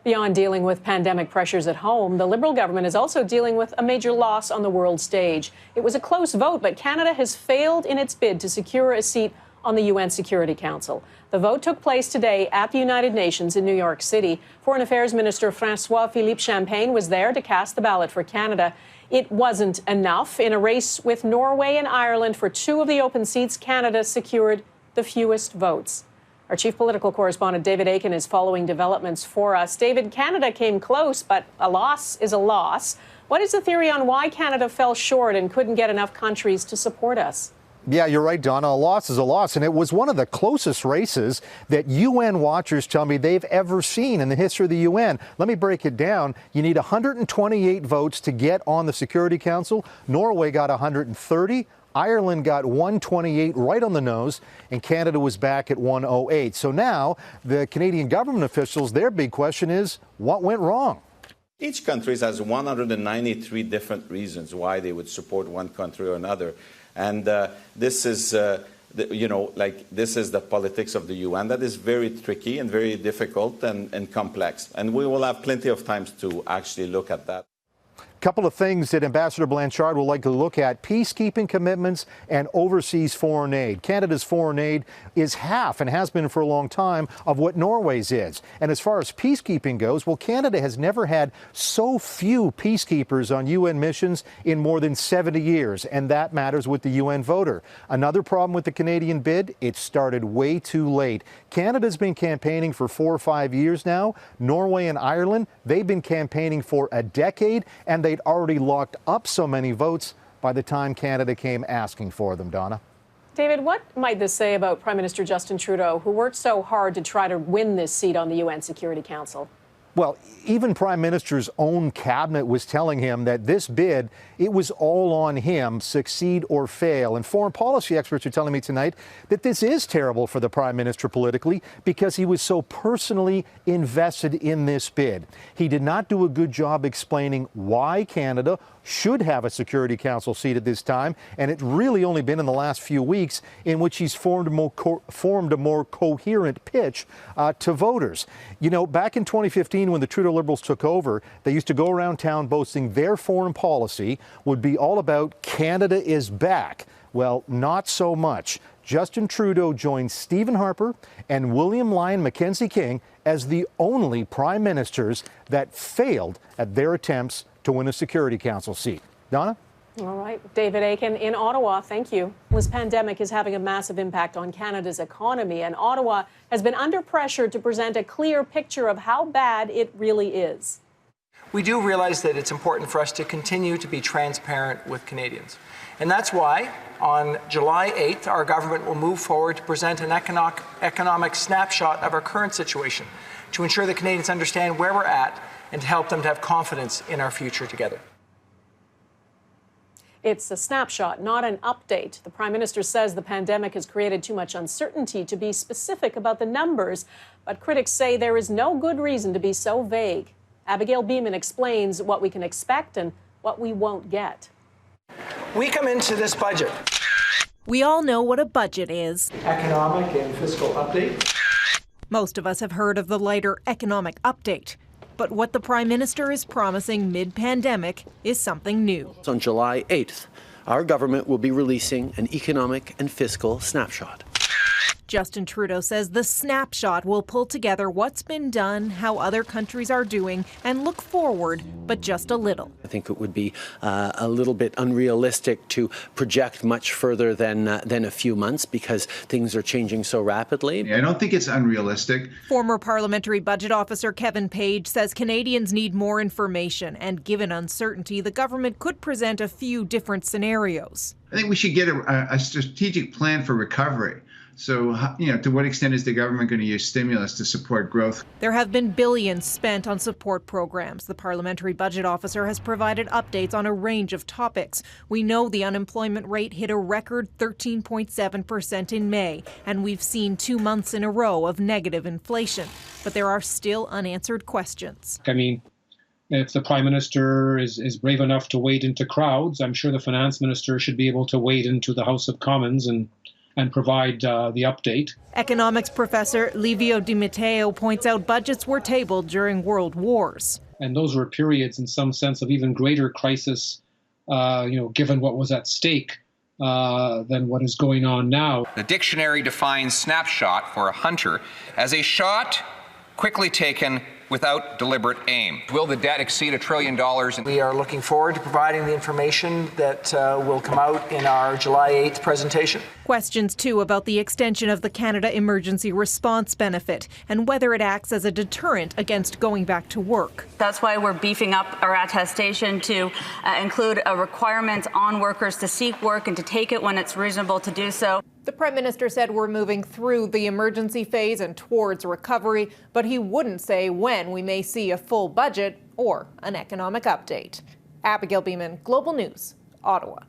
Beyond dealing with pandemic pressures at home, the Liberal government is also dealing with a major loss on the world stage. It was a close vote, but Canada has failed in its bid to secure a seat on the UN Security Council. The vote took place today at the United Nations in New York City. Foreign Affairs Minister François-Philippe Champagne was there to cast the ballot for Canada. It wasn't enough. In a race with Norway and Ireland for two of the open seats, Canada secured the fewest votes. Our chief political correspondent, David Akin, is following developments for us. David, Canada came close, but a loss is a loss. What is the theory on why Canada fell short and couldn't get enough countries to support us? Yeah, you're right, Donna. A loss is a loss, and it was one of the closest races that UN watchers tell me they've ever seen in the history of the UN. Let me break it down. You need 128 votes to get on the Security Council. Norway got 130. Ireland got 128, right on the nose, and Canada was back at 108. So now the Canadian government officials, their big question is, what went wrong? Each country has 193 different reasons why they would support one country or another. And this is, this is the politics of the UN that is very tricky and very difficult and complex. And we will have plenty of time to actually look at that. Couple of things that Ambassador Blanchard will likely look at: peacekeeping commitments and overseas foreign aid. Canada's foreign aid is half, and has been for a long time, of what Norway's is. And as far as peacekeeping goes, well, Canada has never had so few peacekeepers on UN missions in more than 70 years, and that matters with the UN voter. Another problem with the Canadian bid, it started way too late. Canada's been campaigning for 4 or 5 years now. Norway and Ireland, they've been campaigning for a decade, and they'd already locked up so many votes by the time Canada came asking for them, Donna. David, what might this say about Prime Minister Justin Trudeau, who worked so hard to try to win this seat on the UN Security Council? Well, even Prime Minister's own cabinet was telling him that this bid, it was all on him, succeed or fail. And foreign policy experts are telling me tonight that this is terrible for the Prime Minister politically because he was so personally invested in this bid. He did not do a good job explaining why Canada should have a Security Council seat at this time, and it's really only been in the last few weeks in which he's formed a more coherent pitch to voters. You know, back in 2015, when the Trudeau Liberals took over, they used to go around town boasting their foreign policy would be all about Canada is back. Well, not so much. Justin Trudeau joined Stephen Harper and William Lyon Mackenzie King as the only prime ministers that failed at their attempts to win a Security Council seat. Donna? All right. David Akin in Ottawa, thank you. This pandemic is having a massive impact on Canada's economy, and Ottawa has been under pressure to present a clear picture of how bad it really is. We do realize that it's important for us to continue to be transparent with Canadians. And that's why on July 8th, our government will move forward to present an economic snapshot of our current situation to ensure that Canadians understand where we're at and to help them to have confidence in our future together. It's a snapshot, not an update. The Prime Minister says the pandemic has created too much uncertainty to be specific about the numbers, but critics say there is no good reason to be so vague. Abigail Bimman explains what we can expect and what we won't get. We come into this budget. We all know what a budget is. Economic and fiscal update. Most of us have heard of the lighter economic update. But what the Prime Minister is promising mid-pandemic is something new. On July 8th, our government will be releasing an economic and fiscal snapshot. Justin Trudeau says the snapshot will pull together what's been done, how other countries are doing, and look forward, but just a little. I think it would be a little bit unrealistic to project much further than a few months because things are changing so rapidly. I don't think it's unrealistic. Former Parliamentary Budget Officer Kevin Page says Canadians need more information, and given uncertainty, the government could present a few different scenarios. I think we should get a strategic plan for recovery. So, to what extent is the government going to use stimulus to support growth? There have been billions spent on support programs. The Parliamentary Budget Officer has provided updates on a range of topics. We know the unemployment rate hit a record 13.7% in May, and we've seen 2 months in a row of negative inflation. But there are still unanswered questions. I mean, if the Prime Minister is brave enough to wade into crowds, I'm sure the Finance Minister should be able to wade into the House of Commons and and provide the update. Economics professor Livio Di Matteo points out budgets were tabled during world wars. And those were periods in some sense of even greater crisis, given what was at stake than what is going on now. The dictionary defines snapshot for a hunter as a shot quickly taken without deliberate aim. Will the debt exceed $1 trillion? We are looking forward to providing the information that will come out in our July 8th presentation. Questions, too, about the extension of the Canada Emergency Response Benefit and whether it acts as a deterrent against going back to work. That's why we're beefing up our attestation to include a requirement on workers to seek work and to take it when it's reasonable to do so. The Prime Minister said we're moving through the emergency phase and towards recovery, but he wouldn't say when we may see a full budget or an economic update. Abigail Bimman, Global News, Ottawa.